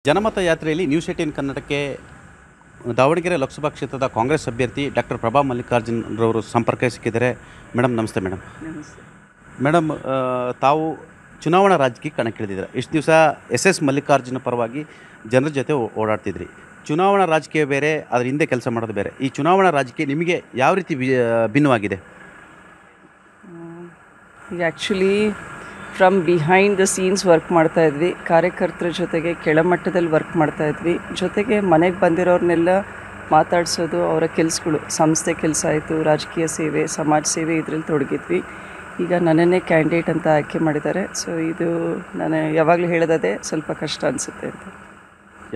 ಜನಮತ ಯಾತ್ರೆಯಲ್ಲಿ ನ್ಯೂಸ್ 18 ಕನ್ನಡಕ್ಕೆ ದಾವಣಗೆರೆ ಲೋಕಸಭಾ ಕ್ಷೇತ್ರದ ಕಾಂಗ್ರೆಸ್ ಅಭ್ಯರ್ಥಿ ಡಾಕ್ಟರ್ ಪ್ರಭಾ ಮಲ್ಲಿಕಾರ್ಜುನ್ ರವರು ಸಂಪರ್ಕ ಸಿಕ್ಕಿದ್ದಾರೆ. ಮೇಡಮ್ ನಮಸ್ತೆ. ನಮಸ್ತೆ. ಮೇಡಮ್ ತಾವು ಚುನಾವಣಾ ರಾಜಕೀಯ ಕಣಕ್ಕಿಳಿದಿದ್ದೀರಾ. ಇಷ್ಟು ದಿವಸ ಎಸ್ ಮಲ್ಲಿಕಾರ್ಜುನ ಪರವಾಗಿ ಜನರ ಜೊತೆ ಓಡಾಡ್ತಿದ್ರಿ. ಚುನಾವಣಾ ರಾಜಕೀಯ ಬೇರೆ, ಅದ್ರ ಹಿಂದೆ ಕೆಲಸ ಮಾಡೋದು ಬೇರೆ. ಈ ಚುನಾವಣಾ ರಾಜಕೀಯ ನಿಮಗೆ ಯಾವ ರೀತಿ ಭಿನ್ನವಾಗಿದೆ? ಈಗ actually from behind the scenes work ಮಾಡ್ತಾಯಿದ್ವಿ. ಕಾರ್ಯಕರ್ತರ ಜೊತೆಗೆ ಕೆಳಮಟ್ಟದಲ್ಲಿ ವರ್ಕ್ ಮಾಡ್ತಾಯಿದ್ವಿ. ಜೊತೆಗೆ ಮನೆಗೆ ಬಂದಿರೋರನ್ನೆಲ್ಲ ಮಾತಾಡಿಸೋದು, ಅವರ ಕೆಲಸಗಳು, ಸಂಸ್ಥೆ ಕೆಲಸ ಆಯಿತು, ರಾಜಕೀಯ ಸೇವೆ, ಸಮಾಜ ಸೇವೆ, ಇದರಲ್ಲಿ ತೊಡಗಿದ್ವಿ. ಈಗ ನನ್ನನ್ನೇ ಕ್ಯಾಂಡಿಡೇಟ್ ಅಂತ ಆಯ್ಕೆ ಮಾಡಿದ್ದಾರೆ. ಸೊ ಇದು ನಾನು ಯಾವಾಗಲೂ ಹೇಳೋದೇ ಸ್ವಲ್ಪ ಕಷ್ಟ ಅನಿಸುತ್ತೆ ಅಂತ.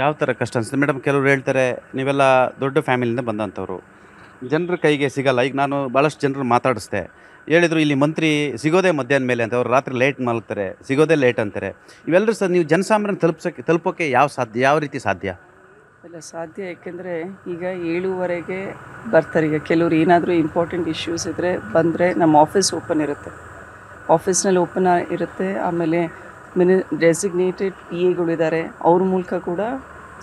ಯಾವ ಥರ ಕಷ್ಟ ಅನಿಸುತ್ತೆ ಮೇಡಮ್? ಕೆಲವರು ಹೇಳ್ತಾರೆ ನೀವೆಲ್ಲ ದೊಡ್ಡ ಫ್ಯಾಮಿಲಿಯಿಂದ ಬಂದಂಥವ್ರು, ಜನರ ಕೈಗೆ ಸಿಗಲ್ಲ. ಈಗ ನಾನು ಭಾಳಷ್ಟು ಜನರು ಮಾತಾಡಿಸ್ದೆ, ಹೇಳಿದರು ಇಲ್ಲಿ ಮಂತ್ರಿ ಸಿಗೋದೇ ಮಧ್ಯಾಹ್ನ ಮೇಲೆ ಅಂತ. ಅವ್ರು ರಾತ್ರಿ ಲೇಟ್ ಮಲಗ್ತಾರೆ, ಸಿಗೋದೇ ಲೇಟ್ ಅಂತಾರೆ. ಇವೆಲ್ಲರೂ ಸಹ ನೀವು ಜನಸಾಮಾನ್ಯನ ತಲುಪೋಕ್ಕೆ ಯಾವ ರೀತಿ ಸಾಧ್ಯ? ಇಲ್ಲ ಸಾಧ್ಯ, ಏಕೆಂದರೆ ಈಗ 7:15ಗೆ ಬರ್ತಾರೆ. ಈಗ ಕೆಲವರು ಏನಾದರೂ ಇಂಪಾರ್ಟೆಂಟ್ ಇಶ್ಯೂಸ್ ಇದ್ದರೆ ಬಂದರೆ ನಮ್ಮ ಆಫೀಸ್ ಓಪನ್ ಇರುತ್ತೆ, ಆಫೀಸ್ನಲ್ಲಿ ಓಪನ್ ಇರುತ್ತೆ. ಆಮೇಲೆ ಡೆಸಿಗ್ನೇಟೆಡ್ ಪಿ ಎಗಳಿದ್ದಾರೆ, ಅವ್ರ ಮೂಲಕ ಕೂಡ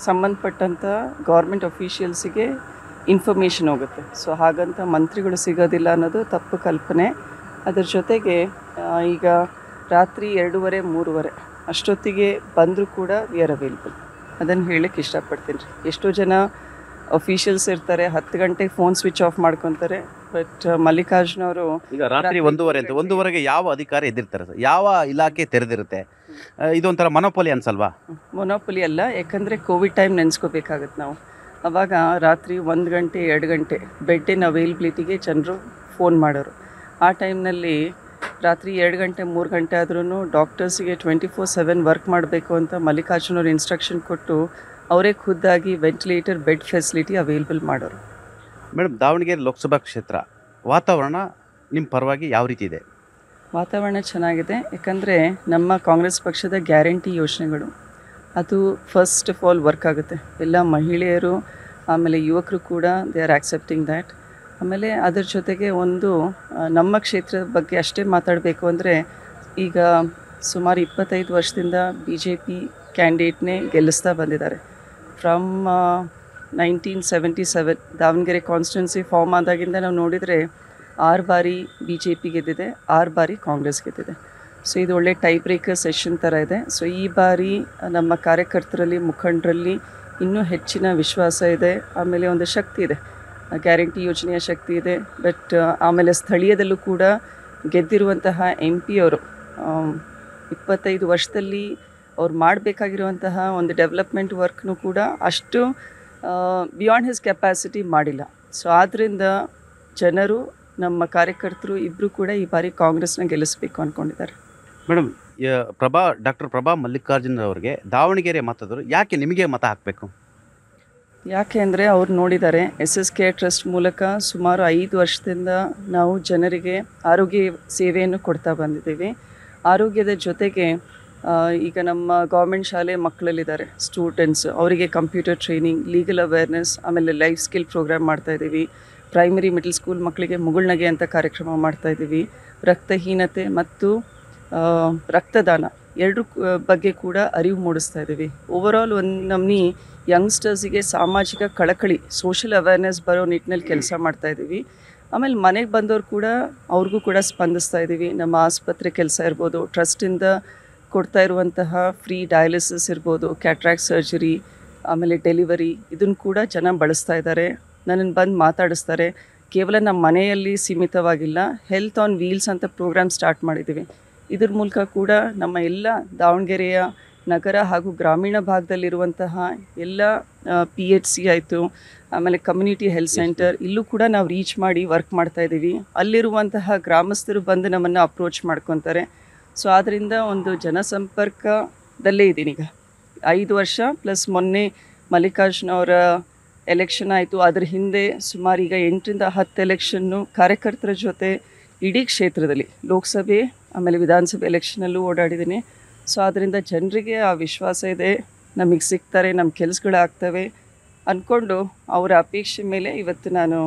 ಸಂಬಂಧಪಟ್ಟಂಥ ಗೌರ್ಮೆಂಟ್ ಅಫಿಷಿಯಲ್ಸಿಗೆ ಇನ್ಫಾರ್ಮೇಷನ್ ಹೋಗುತ್ತೆ. ಸೊ ಹಾಗಂತ ಮಂತ್ರಿಗಳು ಸಿಗೋದಿಲ್ಲ ಅನ್ನೋದು ತಪ್ಪು ಕಲ್ಪನೆ. ಅದರ ಜೊತೆಗೆ ಈಗ ರಾತ್ರಿ 2:30-3 ಅಷ್ಟೊತ್ತಿಗೆ ಬಂದರೂ ಕೂಡ ವಿ ಆರ್ ಅವೈಲಬಲ್. ಅದನ್ನು ಹೇಳಕ್ಕೆ ಇಷ್ಟಪಡ್ತೀನಿ ರೀ. ಎಷ್ಟೋ ಜನ ಅಫಿಷಿಯಲ್ಸ್ ಇರ್ತಾರೆ, 10 ಗಂಟೆಗೆ ಫೋನ್ ಸ್ವಿಚ್ ಆಫ್ ಮಾಡ್ಕೊತಾರೆ. ಬಟ್ ಮಲ್ಲಿಕಾರ್ಜುನ್ ಅವರು ಈಗ ರಾತ್ರಿ 1:30 ಯಾವ ಅಧಿಕಾರಿ ಎದ್ದಿರ್ತಾರೆ ಸರ್? ಯಾವ ಇಲಾಖೆ ತೆರೆದಿರುತ್ತೆ? ಇದೊಂಥರ ಮೊನೋಪೊಲಿ ಅನ್ಸಲ್ವಾ? ಮೊನೋಪೊಲಿ ಅಲ್ಲ, ಯಾಕಂದರೆ ಕೋವಿಡ್ ಟೈಮ್ ನೆನೆಸ್ಕೋಬೇಕಾಗತ್ತೆ ನಾವು. ಆವಾಗ ರಾತ್ರಿ 1 ಗಂಟೆ 2 ಗಂಟೆ ಬೆಡ್ಡಿನ ಅವೈಲಬಿಲಿಟಿಗೆ ಜನರು ಫೋನ್ ಮಾಡೋರು. ಆ ಟೈಮ್ನಲ್ಲಿ ರಾತ್ರಿ 2 ಗಂಟೆ 3 ಗಂಟೆ ಆದ್ರೂ ಡಾಕ್ಟರ್ಸಿಗೆ 24/7 ವರ್ಕ್ ಮಾಡಬೇಕು ಅಂತ ಮಲ್ಲಿಕಾರ್ಜುನ್ ಅವರು ಇನ್ಸ್ಟ್ರಕ್ಷನ್ ಕೊಟ್ಟು ಅವರೇ ಖುದ್ದಾಗಿ ವೆಂಟಿಲೇಟರ್ ಬೆಡ್ ಫೆಸಿಲಿಟಿ ಅವೈಲಬಲ್ ಮಾಡೋರು. ಮೇಡಮ್, ದಾವಣಗೆರೆ ಲೋಕಸಭಾ ಕ್ಷೇತ್ರ ವಾತಾವರಣ ನಿಮ್ಮ ಪರವಾಗಿ ಯಾವ ರೀತಿ ಇದೆ? ವಾತಾವರಣ ಚೆನ್ನಾಗಿದೆ, ಯಾಕಂದರೆ ನಮ್ಮ ಕಾಂಗ್ರೆಸ್ ಪಕ್ಷದ ಗ್ಯಾರಂಟಿ ಯೋಜನೆಗಳು ಅದು ಫಸ್ಟ್ ಆಫ್ ಆಲ್ ವರ್ಕ್ ಆಗುತ್ತೆ. ಎಲ್ಲ ಮಹಿಳೆಯರು ಆಮೇಲೆ ಯುವಕರು ಕೂಡ ದೇ ಆರ್ ಆಕ್ಸೆಪ್ಟಿಂಗ್ ದ್ಯಾಟ್. ಆಮೇಲೆ ಅದರ ಜೊತೆಗೆ ಒಂದು ನಮ್ಮ ಕ್ಷೇತ್ರದ ಬಗ್ಗೆ ಅಷ್ಟೇ ಮಾತಾಡಬೇಕು ಅಂದರೆ, ಈಗ ಸುಮಾರು 25 ವರ್ಷದಿಂದ BJP ಕ್ಯಾಂಡಿಡೇಟ್ನೇ ಗೆಲ್ಲಿಸ್ತಾ ಬಂದಿದ್ದಾರೆ. ಫ್ರಮ್ 1977 ದಾವಣಗೆರೆ ಕಾನ್ಸ್ಟಿಟ್ಯೂನ್ಸಿ ಫಾರ್ಮ್ ಆದಾಗಿಂದ ನಾವು ನೋಡಿದರೆ 6 ಬಾರಿ BJP ಗೆದ್ದಿದೆ, 6 ಬಾರಿ ಕಾಂಗ್ರೆಸ್ ಗೆದ್ದಿದೆ. ಸೊ ಇದು ಒಳ್ಳೆ ಟೈ ಬ್ರೇಕರ್ ಸೆಷನ್ ಥರ ಇದೆ. ಸೊ ಈ ಬಾರಿ ನಮ್ಮ ಕಾರ್ಯಕರ್ತರಲ್ಲಿ, ಮುಖಂಡರಲ್ಲಿ ಇನ್ನೂ ಹೆಚ್ಚಿನ ವಿಶ್ವಾಸ ಇದೆ. ಆಮೇಲೆ ಒಂದು ಶಕ್ತಿ ಇದೆ, ಗ್ಯಾರಂಟಿ ಯೋಜನೆಯ ಶಕ್ತಿ ಇದೆ. ಬಟ್ ಆಮೇಲೆ ಸ್ಥಳೀಯದಲ್ಲೂ ಕೂಡ ಗೆದ್ದಿರುವಂತಹ MP ಅವರು 25 ವರ್ಷದಲ್ಲಿ ಅವ್ರು ಮಾಡಬೇಕಾಗಿರುವಂತಹ ಒಂದು ಡೆವಲಪ್ಮೆಂಟ್ ವರ್ಕ್ನೂ ಕೂಡ ಅಷ್ಟು ಬಿಯಾಂಡ್ ಹಿಸ್ ಕೆಪಾಸಿಟಿ ಮಾಡಿಲ್ಲ. ಸೊ ಆದ್ದರಿಂದ ಜನರು, ನಮ್ಮ ಕಾರ್ಯಕರ್ತರು ಇಬ್ಬರು ಕೂಡ ಈ ಬಾರಿ ಕಾಂಗ್ರೆಸ್ನ ಗೆಲ್ಲಿಸಬೇಕು ಅಂದ್ಕೊಂಡಿದ್ದಾರೆ. ಮೇಡಮ್, ಡಾಕ್ಟರ್ ಪ್ರಭಾ ಮಲ್ಲಿಕಾರ್ಜುನ್ ಅವರಿಗೆ ದಾವಣಗೆರೆ ಮತದಾರರು ಯಾಕೆ ನಿಮಗೆ ಮತ ಹಾಕಬೇಕು? ಯಾಕೆ ಅಂದರೆ ಅವ್ರು ನೋಡಿದ್ದಾರೆ, SSK ಟ್ರಸ್ಟ್ ಮೂಲಕ ಸುಮಾರು 5 ವರ್ಷದಿಂದ ನಾವು ಜನರಿಗೆ ಆರೋಗ್ಯ ಸೇವೆಯನ್ನು ಕೊಡ್ತಾ ಬಂದಿದ್ದೀವಿ. ಆರೋಗ್ಯದ ಜೊತೆಗೆ ಈಗ ನಮ್ಮ ಗೌರ್ಮೆಂಟ್ ಶಾಲೆ ಮಕ್ಕಳಲ್ಲಿದ್ದಾರೆ ಸ್ಟೂಡೆಂಟ್ಸ್, ಅವರಿಗೆ ಕಂಪ್ಯೂಟರ್ ಟ್ರೈನಿಂಗ್, ಲೀಗಲ್ ಅವೇರ್ನೆಸ್, ಆಮೇಲೆ ಲೈಫ್ ಸ್ಕಿಲ್ ಪ್ರೋಗ್ರಾಮ್ ಮಾಡ್ತಾಯಿದ್ದೀವಿ. ಪ್ರೈಮರಿ ಮಿಡಲ್ ಸ್ಕೂಲ್ ಮಕ್ಕಳಿಗೆ ಮುಗುಳ್ನಗೆ ಅಂತ ಕಾರ್ಯಕ್ರಮ ಮಾಡ್ತಾಯಿದ್ದೀವಿ. ರಕ್ತಹೀನತೆ ಮತ್ತು ರಕ್ತದಾನ ಎರಡೂ ಬಗ್ಗೆ ಕೂಡ ಅರಿವು ಮೂಡಿಸ್ತಾ ಇದ್ದೀವಿ. ಓವರಾಲ್ ಒಂದು ನಮ್ಮನಿ ಯಂಗ್ಸ್ಟರ್ಸಿಗೆ ಸಾಮಾಜಿಕ ಕಳಕಳಿ, ಸೋಷಿಯಲ್ ಅವೇರ್ನೆಸ್ ಬರೋ ನಿಟ್ಟಿನಲ್ಲಿ ಕೆಲಸ ಮಾಡ್ತಾಯಿದ್ದೀವಿ. ಆಮೇಲೆ ಮನೆಗೆ ಬಂದವರು ಕೂಡ ಅವ್ರಿಗೂ ಕೂಡ ಸ್ಪಂದಿಸ್ತಾ ಇದ್ದೀವಿ. ನಮ್ಮ ಆಸ್ಪತ್ರೆ ಕೆಲಸ ಇರ್ಬೋದು, ಟ್ರಸ್ಟಿಂದ ಕೊಡ್ತಾ ಇರುವಂತಹ ಫ್ರೀ ಡಯಾಲಿಸಿಸ್ ಇರ್ಬೋದು, ಕ್ಯಾಟ್ರಾಕ್ಟ್ ಸರ್ಜರಿ, ಆಮೇಲೆ ಡೆಲಿವರಿ, ಇದನ್ನು ಕೂಡ ಜನ ಬಳಸ್ತಾ ಇದ್ದಾರೆ. ನನ್ನನ್ನು ಬಂದು ಮಾತಾಡಿಸ್ತಾರೆ. ಕೇವಲ ನಮ್ಮ ಮನೆಯಲ್ಲಿ ಸೀಮಿತವಾಗಿಲ್ಲ, ಹೆಲ್ತ್ ಆನ್ ವೀಲ್ಸ್ ಅಂತ ಪ್ರೋಗ್ರಾಮ್ ಸ್ಟಾರ್ಟ್ ಮಾಡಿದ್ದೀವಿ. ಇದ್ರ ಮೂಲಕ ಕೂಡ ನಮ್ಮ ಎಲ್ಲ ದಾವಣಗೆರೆಯ ನಗರ ಹಾಗೂ ಗ್ರಾಮೀಣ ಭಾಗದಲ್ಲಿರುವಂತಹ ಎಲ್ಲ PHC ಆಯಿತು, ಆಮೇಲೆ ಕಮ್ಯುನಿಟಿ ಹೆಲ್ತ್ ಸೆಂಟರ್, ಇಲ್ಲೂ ಕೂಡ ನಾವು ರೀಚ್ ಮಾಡಿ ವರ್ಕ್ ಮಾಡ್ತಾಯಿದ್ದೀವಿ. ಅಲ್ಲಿರುವಂತಹ ಗ್ರಾಮಸ್ಥರು ಬಂದು ನಮ್ಮನ್ನು ಅಪ್ರೋಚ್ ಮಾಡ್ಕೊತಾರೆ. ಸೊ ಆದ್ದರಿಂದ ಒಂದು ಜನಸಂಪರ್ಕದಲ್ಲೇ ಇದ್ದೀನಿ. ಈಗ 5 ವರ್ಷ ಪ್ಲಸ್ ಮೊನ್ನೆ ಮಲ್ಲಿಕಾರ್ಜುನ್ ಅವರ ಎಲೆಕ್ಷನ್ ಆಯಿತು. ಅದ್ರ ಹಿಂದೆ ಸುಮಾರು ಈಗ 8-10 ಎಲೆಕ್ಷನ್ನು ಕಾರ್ಯಕರ್ತರ ಜೊತೆ ಇಡೀ ಕ್ಷೇತ್ರದಲ್ಲಿ ಲೋಕಸಭೆ ಆಮೇಲೆ ವಿಧಾನಸಭೆ ಎಲೆಕ್ಷನಲ್ಲೂ ಓಡಾಡಿದ್ದೀನಿ. ಸೊ ಆದ್ದರಿಂದ ಜನರಿಗೆ ಆ ವಿಶ್ವಾಸ ಇದೆ, ನಮಗೆ ಸಿಗ್ತಾರೆ, ನಮ್ಮ ಕೆಲಸಗಳಾಗ್ತವೆ ಅಂದ್ಕೊಂಡು ಅವರ ಅಪೇಕ್ಷೆ ಮೇಲೆ ಇವತ್ತು ನಾನು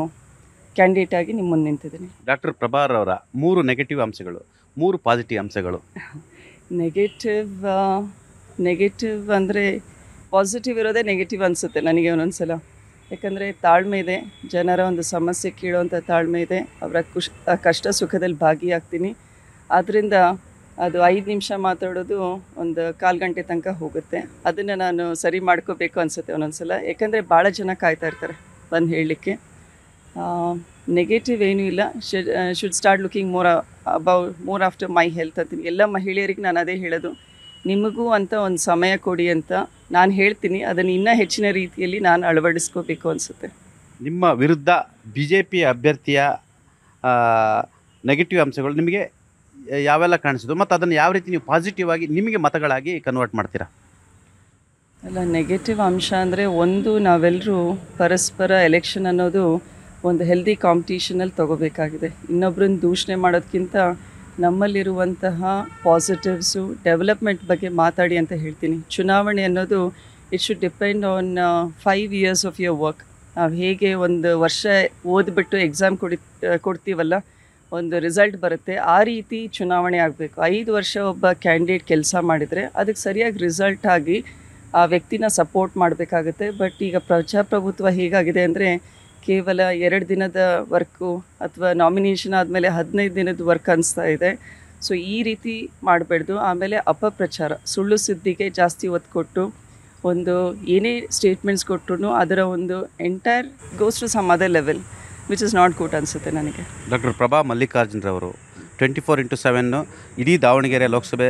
ಕ್ಯಾಂಡಿಡೇಟ್ ಆಗಿ ನಿಮ್ಮ ಮುಂದೆ ನಿಂತಿದ್ದೀನಿ. ಡಾಕ್ಟರ್ ಪ್ರಭಾರ್ ಅವರ 3 ನೆಗೆಟಿವ್ ಅಂಶಗಳು, 3 ಪಾಸಿಟಿವ್ ಅಂಶಗಳು. ನೆಗೆಟಿವ್ ಅಂದರೆ ಪಾಸಿಟಿವ್ ಇರೋದೇ ನೆಗೆಟಿವ್ ಅನಿಸುತ್ತೆ ನನಗೆ ಒಂದೊಂದು ಸಲ. ಯಾಕಂದರೆ ತಾಳ್ಮೆ ಇದೆ, ಜನರ ಒಂದು ಸಮಸ್ಯೆ ಕೇಳುವಂಥ ತಾಳ್ಮೆ ಇದೆ, ಅವರ ಕಷ್ಟ ಸುಖದಲ್ಲಿ ಭಾಗಿಯಾಗ್ತೀನಿ. ಆದ್ದರಿಂದ ಅದು 5 ನಿಮಿಷ ಮಾತಾಡೋದು ಒಂದು 1/4 ಗಂಟೆ ತನಕ ಹೋಗುತ್ತೆ. ಅದನ್ನು ನಾನು ಸರಿ ಮಾಡ್ಕೋಬೇಕು ಅನಿಸುತ್ತೆ ಒಂದೊಂದು ಸಲ. ಯಾಕಂದರೆ ಭಾಳ ಜನ ಕಾಯ್ತಾ ಇರ್ತಾರೆ ಬಂದು ಹೇಳಲಿಕ್ಕೆ. ನೆಗೆಟಿವ್ ಏನೂ ಇಲ್ಲ. Should start looking more after my health ಅಂತೀನಿ. ಎಲ್ಲ ಮಹಿಳೆಯರಿಗೆ ನಾನು ಅದೇ ಹೇಳೋದು, ನಿಮಗೂ ಅಂತ ಒಂದು ಸಮಯ ಕೊಡಿ ಅಂತ ನಾನು ಹೇಳ್ತೀನಿ. ಅದನ್ನು ಇನ್ನೂ ಹೆಚ್ಚಿನ ರೀತಿಯಲ್ಲಿ ನಾನು ಅಳವಡಿಸ್ಕೋಬೇಕು ಅನಿಸುತ್ತೆ. ನಿಮ್ಮ ವಿರುದ್ಧ BJP ಅಭ್ಯರ್ಥಿಯ ನೆಗೆಟಿವ್ ಅಂಶಗಳು ನಿಮಗೆ ಯಾವೆಲ್ಲ ಕಾಣಿಸಿದ್ದು ಮತ್ತು ಅದನ್ನು ಯಾವ ರೀತಿ ನೀವು ಪಾಸಿಟಿವ್ ಆಗಿ ನಿಮಗೆ ಮತಗಳಾಗಿ ಕನ್ವರ್ಟ್ ಮಾಡ್ತೀರಾ? ಅಲ್ಲ, ನೆಗೆಟಿವ್ ಅಂಶ ಅಂದರೆ ಒಂದು, ನಾವೆಲ್ಲರೂ ಪರಸ್ಪರ ಎಲೆಕ್ಷನ್ ಅನ್ನೋದು ಒಂದು ಹೆಲ್ದಿ ಕಾಂಪಿಟೀಷನಲ್ಲಿ ತೊಗೋಬೇಕಾಗಿದೆ. ಇನ್ನೊಬ್ಬರನ್ನ ದೂಷಣೆ ಮಾಡೋದಕ್ಕಿಂತ ನಮ್ಮಲ್ಲಿರುವಂತಹ ಪಾಸಿಟಿವ್ಸು, ಡೆವಲಪ್ಮೆಂಟ್ ಬಗ್ಗೆ ಮಾತಾಡಿ ಅಂತ ಹೇಳ್ತೀನಿ. ಚುನಾವಣೆ ಅನ್ನೋದು it should depend on 5 years of your work. ನಾವು ಹೇಗೆ ಒಂದು ವರ್ಷ ಓದ್ಬಿಟ್ಟು ಎಕ್ಸಾಮ್ ಕೊಡ್ತೀವಲ್ಲ, ಒಂದು ರಿಸಲ್ಟ್ ಬರುತ್ತೆ, ಆ ರೀತಿ ಚುನಾವಣೆ ಆಗಬೇಕು. 5 ವರ್ಷ ಒಬ್ಬ ಕ್ಯಾಂಡಿಡೇಟ್ ಕೆಲಸ ಮಾಡಿದರೆ ಅದಕ್ಕೆ ಸರಿಯಾಗಿ ರಿಸಲ್ಟ್ ಆಗಿ ಆ ವ್ಯಕ್ತಿನ ಸಪೋರ್ಟ್ ಮಾಡಬೇಕಾಗುತ್ತೆ. ಬಟ್ ಈಗ ಪ್ರಜಾಪ್ರಭುತ್ವ ಹೇಗಾಗಿದೆ ಅಂದರೆ ಕೇವಲ 2 ದಿನದ ವರ್ಕು ಅಥವಾ ನಾಮಿನೇಷನ್ ಆದಮೇಲೆ 15 ದಿನದ ವರ್ಕ್ ಅನಿಸ್ತಾ ಇದೆ. ಸೊ ಈ ರೀತಿ ಮಾಡಬೇಡ್ದು. ಆಮೇಲೆ ಅಪಪ್ರಚಾರ, ಸುಳ್ಳು ಸುದ್ದಿಗೆ ಜಾಸ್ತಿ ಒತ್ತು ಕೊಟ್ಟು ಒಂದು ಏನೇ ಸ್ಟೇಟ್ಮೆಂಟ್ಸ್ ಕೊಟ್ಟರು ಅದರ ಒಂದು entire goes to some other level which is not good ಅನಿಸುತ್ತೆ ನನಗೆ. ಡಾಕ್ಟರ್ ಪ್ರಭಾ ಮಲ್ಲಿಕಾರ್ಜುನರವರು 24x7 ಇಡೀ ದಾವಣಗೆರೆ ಲೋಕಸಭೆ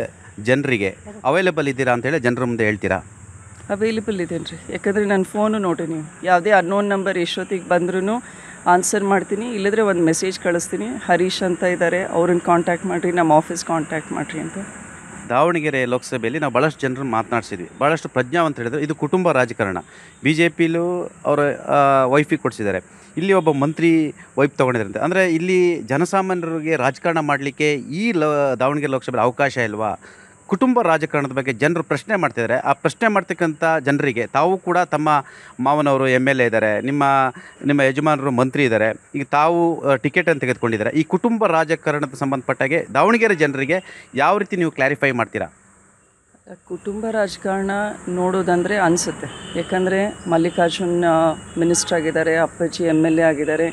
ಜನರಿಗೆ ಅವೈಲೇಬಲ್ ಇದ್ದೀರಾ ಅಂತೇಳಿ ಜನರ ಮುಂದೆ ಹೇಳ್ತೀರಾ? ಅವೈಲೇಬಲ್ ಇದೇನು ರೀ, ಯಾಕಂದರೆ ನನ್ನ ಫೋನು ನೋಡಿ, ನೀವು ಯಾವುದೇ ಅನ್ನೋನ್ ನಂಬರ್ ಎಷ್ಟೊತ್ತಿಗೆ ಬಂದ್ರೂ ಆನ್ಸರ್ ಮಾಡ್ತೀನಿ. ಇಲ್ಲದ್ರೆ ಒಂದು ಮೆಸೇಜ್ ಕಳಿಸ್ತೀನಿ, ಹರೀಶ್ ಅಂತ ಇದ್ದಾರೆ, ಅವ್ರನ್ನ ಕಾಂಟ್ಯಾಕ್ಟ್ ಮಾಡಿರಿ, ನಮ್ಮ ಆಫೀಸ್ ಕಾಂಟ್ಯಾಕ್ಟ್ ಮಾಡಿರಿ ಅಂತ. ದಾವಣಗೆರೆ ಲೋಕಸಭೆಯಲ್ಲಿ ನಾವು ಭಾಳಷ್ಟು ಜನರನ್ನು ಮಾತನಾಡಿಸಿದ್ವಿ. ಭಾಳಷ್ಟು ಪ್ರಜ್ಞಾವಂತ ಹೇಳಿದ್ರು, ಇದು ಕುಟುಂಬ ರಾಜಕಾರಣ. BJPಲೂ ಅವರ ವೈಫಿಗೆ ಕೊಡಿಸಿದ್ದಾರೆ, ಇಲ್ಲಿ ಒಬ್ಬ ಮಂತ್ರಿ ವೈಫ್ ತೊಗೊಂಡಿದ್ದಾರೆ. ಅಂದರೆ ಇಲ್ಲಿ ಜನಸಾಮಾನ್ಯರಿಗೆ ರಾಜಕಾರಣ ಮಾಡಲಿಕ್ಕೆ ಈ ದಾವಣಗೆರೆ ಲೋಕಸಭೆಯಲ್ಲಿ ಅವಕಾಶ ಇಲ್ವಾ? ಕುಟುಂಬ ರಾಜಕಾರಣದ ಬಗ್ಗೆ ಜನರು ಪ್ರಶ್ನೆ ಮಾಡ್ತಿದ್ದಾರೆ. ಆ ಪ್ರಶ್ನೆ ಮಾಡ್ತಕ್ಕಂಥ ಜನರಿಗೆ ತಾವು ಕೂಡ ತಮ್ಮ ಮಾವನವರು MLA ಇದ್ದಾರೆ, ನಿಮ್ಮ ಯಜಮಾನರು ಮಂತ್ರಿ ಇದ್ದಾರೆ, ಈಗ ತಾವು ಟಿಕೆಟನ್ನು ತೆಗೆದುಕೊಂಡಿದ್ದಾರೆ. ಈ ಕುಟುಂಬ ರಾಜಕಾರಣದ ಸಂಬಂಧಪಟ್ಟಾಗೆ ದಾವಣಗೆರೆ ಜನರಿಗೆ ಯಾವ ರೀತಿ ನೀವು ಕ್ಲಾರಿಫೈ ಮಾಡ್ತೀರಾ? ಕುಟುಂಬ ರಾಜಕಾರಣ ನೋಡೋದಂದರೆ ಅನಿಸುತ್ತೆ. ಯಾಕಂದರೆ ಮಲ್ಲಿಕಾರ್ಜುನ್ ಮಿನಿಸ್ಟರ್ ಆಗಿದ್ದಾರೆ, ಅಪ್ಪಾಜಿ MLA ಆಗಿದ್ದಾರೆ,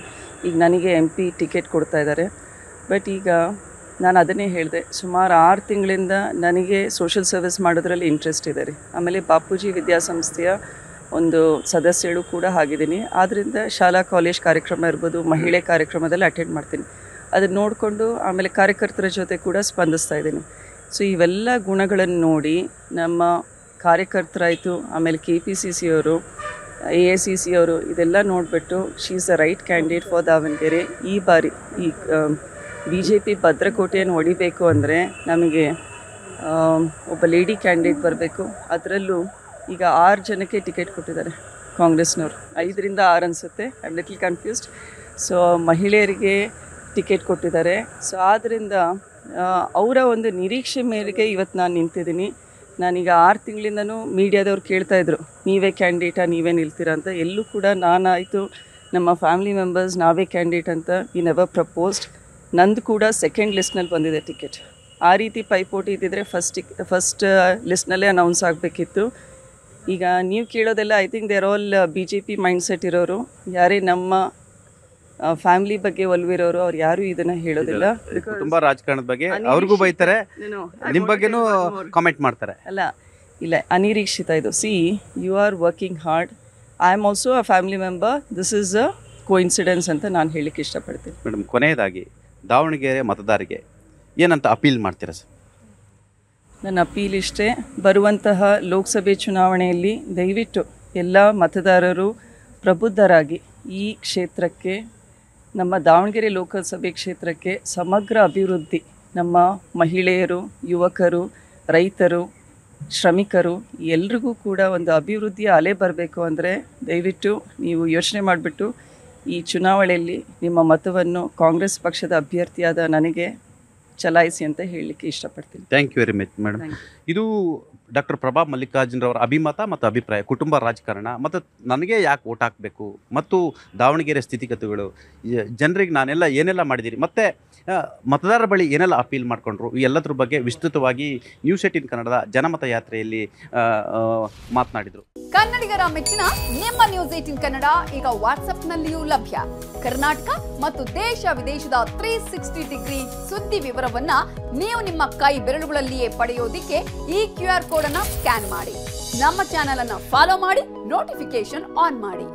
ಈಗ ನನಗೆ MP ಟಿಕೆಟ್ ಕೊಡ್ತಾ ಇದ್ದಾರೆ. ಬಟ್ ಈಗ ನಾನು ಅದನ್ನೇ ಹೇಳಿದೆ, ಸುಮಾರು 6 ತಿಂಗಳಿಂದ ನನಗೆ ಸೋಷಲ್ ಸರ್ವಿಸ್ ಮಾಡೋದ್ರಲ್ಲಿ ಇಂಟ್ರೆಸ್ಟ್ ಇದೆ ರೀ. ಆಮೇಲೆ ಬಾಪೂಜಿ ವಿದ್ಯಾಸಂಸ್ಥೆಯ ಒಂದು ಸದಸ್ಯಳು ಕೂಡ ಆಗಿದ್ದೀನಿ. ಆದ್ದರಿಂದ ಶಾಲಾ ಕಾಲೇಜ್ ಕಾರ್ಯಕ್ರಮ ಇರ್ಬೋದು, ಮಹಿಳೆ ಕಾರ್ಯಕ್ರಮದಲ್ಲಿ ಅಟೆಂಡ್ ಮಾಡ್ತೀನಿ. ಅದನ್ನು ನೋಡಿಕೊಂಡು ಆಮೇಲೆ ಕಾರ್ಯಕರ್ತರ ಜೊತೆ ಕೂಡ ಸ್ಪಂದಿಸ್ತಾ ಇದ್ದೀನಿ. ಸೊ ಇವೆಲ್ಲ ಗುಣಗಳನ್ನು ನೋಡಿ ನಮ್ಮ ಕಾರ್ಯಕರ್ತರಾಯಿತು, ಆಮೇಲೆ KPCC ಅವರು, AICC ಅವರು, ಇದೆಲ್ಲ ನೋಡಿಬಿಟ್ಟು she is the right candidate for Davanagere. ಈ ಬಾರಿ ಈ BJP ಭದ್ರಕೋಟೆಯನ್ನು ಹೊಡಿಬೇಕು ಅಂದರೆ ನಮಗೆ ಒಬ್ಬ ಲೇಡಿ ಕ್ಯಾಂಡಿಡೇಟ್ ಬರಬೇಕು. ಅದರಲ್ಲೂ ಈಗ 6 ಜನಕ್ಕೆ ಟಿಕೆಟ್ ಕೊಟ್ಟಿದ್ದಾರೆ ಕಾಂಗ್ರೆಸ್ನವರು, 5ರಿಂದ 6 ಅನಿಸುತ್ತೆ, I am little confused. So ಮಹಿಳೆಯರಿಗೆ ಟಿಕೆಟ್ ಕೊಟ್ಟಿದ್ದಾರೆ. ಸೊ ಆದ್ದರಿಂದ ಅವರ ಒಂದು ನಿರೀಕ್ಷೆ ಮೇರೆಗೆ ಇವತ್ತು ನಾನು ನಿಂತಿದ್ದೀನಿ. ನಾನೀಗ 6 ತಿಂಗಳಿಂದನೂ ಮೀಡಿಯಾದವ್ರು ಕೇಳ್ತಾಯಿದ್ರು, ನೀವೇ ಕ್ಯಾಂಡಿಡೇಟಾ, ನೀವೇ ನಿಲ್ತೀರಾ ಅಂತ. ಎಲ್ಲೂ ಕೂಡ ನಾನಾಯಿತು, ನಮ್ಮ ಫ್ಯಾಮಿಲಿ ಮೆಂಬರ್ಸ್ ನಾವೇ ಕ್ಯಾಂಡಿಡೇಟ್ ಅಂತ ವಿ ನೆವರ್ ಪ್ರಪೋಸ್ಡ್. ನಂದು ಕೂಡ ಸೆಕೆಂಡ್ ಲಿಸ್ಟ್ನಲ್ಲಿ ಬಂದಿದೆ ಟಿಕೆಟ್. ಆ ರೀತಿ ಪೈಪೋಟಿ ಇದ್ದಿದ್ರೆ ಫಸ್ಟ್ ಲಿಸ್ಟ್ನಲ್ಲೇ ಅನೌನ್ಸ್ ಆಗಬೇಕಿತ್ತು. ಈಗ ನೀವು ಕೇಳೋದೆಲ್ಲ I think they're all BJP mindset ಇರೋರು. ಯಾರೇ ನಮ್ಮ ಫ್ಯಾಮಿಲಿ ಬಗ್ಗೆ ಒಲವಿರೋರು ಅವ್ರು ಯಾರೂ ಇದನ್ನು ಹೇಳೋದಿಲ್ಲ. ಕುಟುಂಬ ರಾಜಕಾರಣದ ಬಗ್ಗೆ ಅವ್ರಿಗೂ ಬೈತಾರೆ, ನಿಮ್ಮ ಬಗ್ಗೆನೂ ಕಾಮೆಂಟ್ ಮಾಡ್ತಾರೆ. ಇಲ್ಲ, ಅನಿರೀಕ್ಷಿತ ಇದು. See, you are working hard, I am also a family member, this is a coincidence ಅಂತ ನಾನು ಹೇಳಲಿಕ್ಕೆ ಇಷ್ಟಪಡ್ತೀನಿ. ಮೇಡಮ್, ಕೊನೆಯದಾಗಿ ದಾವಣಗೆರೆ ಮತದಾರರಿಗೆ ಏನಂತ ಅಪೀಲ್ ಮಾಡ್ತೀರಾ ಸರ್? ನನ್ನ ಅಪೀಲ್ ಇಷ್ಟೇ, ಬರುವಂತಹ ಲೋಕಸಭೆ ಚುನಾವಣೆಯಲ್ಲಿ ದಯವಿಟ್ಟು ಎಲ್ಲ ಮತದಾರರು ಪ್ರಬುದ್ಧರಾಗಿ ಈ ಕ್ಷೇತ್ರಕ್ಕೆ, ನಮ್ಮ ದಾವಣಗೆರೆ ಲೋಕಸಭೆ ಕ್ಷೇತ್ರಕ್ಕೆ ಸಮಗ್ರ ಅಭಿವೃದ್ಧಿ, ನಮ್ಮ ಮಹಿಳೆಯರು, ಯುವಕರು, ರೈತರು, ಶ್ರಮಿಕರು ಎಲ್ರಿಗೂ ಕೂಡ ಒಂದು ಅಭಿವೃದ್ಧಿಯ ಅಲೆ ಬರಬೇಕು ಅಂದರೆ ದಯವಿಟ್ಟು ನೀವು ಯೋಚನೆ ಮಾಡಿಬಿಟ್ಟು ಈ ಚುನಾವಣೆಯಲ್ಲಿ ನಿಮ್ಮ ಮತವನ್ನು ಕಾಂಗ್ರೆಸ್ ಪಕ್ಷದ ಅಭ್ಯರ್ಥಿಯಾದ ನನಗೆ ಚಲಾಯಿಸಿ ಅಂತ ಹೇಳಲಿಕ್ಕೆ ಇಷ್ಟಪಡ್ತೀನಿ. Thank you very much madam. ಇದು ಡಾಕ್ಟರ್ ಪ್ರಭಾ ಮಲ್ಲಿಕಾರ್ಜುನರವರ ಅಭಿಮತ ಮತ್ತು ಅಭಿಪ್ರಾಯ, ಕುಟುಂಬ ರಾಜಕಾರಣ ಮತ್ತು ನನಗೆ ಯಾಕೆ ಓಟ್ ಹಾಕಬೇಕು ಮತ್ತು ದಾವಣಗೆರೆ ಸ್ಥಿತಿಗತಿಗಳು, ಜನರಿಗೆ ನಾನೆಲ್ಲ ಏನೆಲ್ಲ ಮಾಡಿದ್ದೀರಿ ಮತ್ತು ಮತದಾರರ ಬಳಿ ಏನೆಲ್ಲ ಅಪೀಲ್ ಮಾಡಿಕೊಂಡ್ರು, ಈ ಎಲ್ಲದ್ರ ಬಗ್ಗೆ ವಿಸ್ತೃತವಾಗಿ ನ್ಯೂಸ್18 ಕನ್ನಡದ ಜನಮತ ಯಾತ್ರೆಯಲ್ಲಿ ಮಾತನಾಡಿದರು. ಕನ್ನಡಿಗರ ಮೆಚ್ಚಿನ ನಿಮ್ಮ ನ್ಯೂಸ್18 ಕನ್ನಡ ಈಗ ವಾಟ್ಸ್ಆಪ್ನಲ್ಲಿಯೂ ಲಭ್ಯ. ಕರ್ನಾಟಕ ಮತ್ತು ದೇಶ ವಿದೇಶದ 360 ಡಿಗ್ರಿ ಸುದ್ದಿ ವಿವರವನ್ನ ನೀವು ನಿಮ್ಮ ಕೈ ಬೆರಳುಗಳಲ್ಲಿಯೇ ಪಡೆಯೋದಿಕ್ಕೆ ಈ QR ಕೋಡ್ ಅನ್ನ ಸ್ಕ್ಯಾನ್ ಮಾಡಿ. ನಮ್ಮ ಚಾನೆಲ್ ಅನ್ನ ಫಾಲೋ ಮಾಡಿ, ನೋಟಿಫಿಕೇಶನ್ ಆನ್ ಮಾಡಿ.